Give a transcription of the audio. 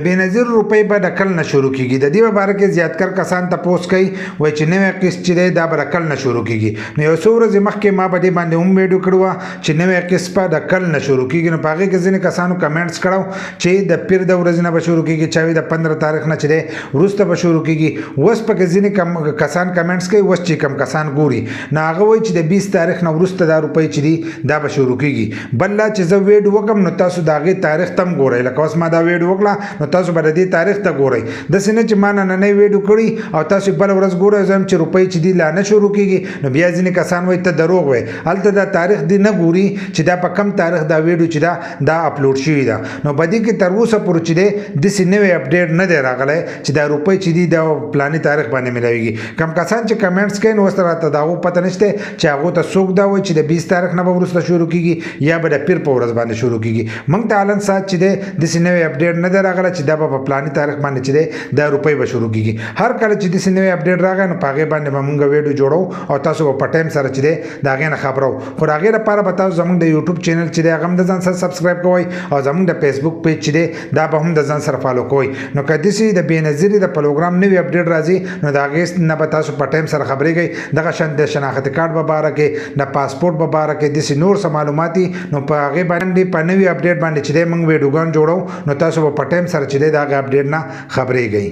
بېنظیر روپۍ به د کل نه شروع کیږي. د دې باره کې زیاتکر کسان تپوس کوي وایي چې نوې قسط چې دی دا به د کل نه شروع کیږي. نو یو څو ورځې مخکې ما په دې باندې هم ویډیو کړی وه چې نوې قسط به د کل نه شروع کیږي. نو په هغې کې ځینې کسانو کمنټس کړی چې د پیر د ورځې نه به شروع کیږي، چا وایي د 15 تاریخ نه چې دی وروسته به شروع کیږي. اوس پکې ځینې کسان کمنټس کوي، اوس چې کم کسان ګوري نو هغه وایي چې د 20 تاریخ نه وروسته دا روپۍ چې دي دا به شروع کیږي. بل لا چې زه ویډیو وکړم نو تاسو د هغې تاریخ ته هم ګورئ. لکه اوس ما دا ویډیو وکړه نو تاسو به د دې تاریخ ته ګورئ. داسې نه چې ما نننۍ ویډیو کړي او تاسو بله ورځ ګورئ زه هم چې روپۍ چې دي لا نه شروع کیږي. نو بیا ځینې کسان وایي ته دروغ وایې، هلته دا تاریخ دې نه ګوري چې دا په کم تاریخ دا ویډیو چې دا اپلوډ شوي ده. نو په دې کې تر اوسه پورې چې دی داسې نوی اپډیټ نه دی راغلی چې دا روپۍ چې دي دا پلاني تاریخ باندې ملاویږي. کم کسان چې کمنټس کوي نو اوس راته د هغو پته نشته چې هغو ته څوک دا وایي چې د 20 تاریخ نه به وروسته شروع کیږي یا به د پیر په ورځ باندې شروع کیږي. موږ ته حالن سات چې دی داسې نوی اپډیټ نه دی راغلی چې دا به په پلاني تاریخ باندې چې دی دا روپۍ به شروع کیږي. هر کله چې داسې نوی اپډیټ راغی نو په هغې باندې به موږ ویډیو جوړو او تاسو به په ټایم سره چې دی د هغې نه خبرو. خو د هغې لپاره به تاسو زموږ د یوټیوب چینل چې دی هغه هم د ځان سره سبسکرایب کوئ او زموږ د فیسبوک پیج چې دی دا به هم د ځان سره فالو کوئ. نو که داسې د بېنظیرې د پروګرام نوی اپډیټ راځي نو د هغې نه به تاسو په ټایم سره خبرېږئ. دغه شان د شناختي کارت په باره کې د پاسپورټ په باره کې داسې نور څه معلومات دي نو په هغې باندې په نوي اپډیټ باندې چې دی موږ ویډیوګان جوړو نو تاسو به په ټایم سره چې دی د هغه اپډیټ نه خبرېږئ.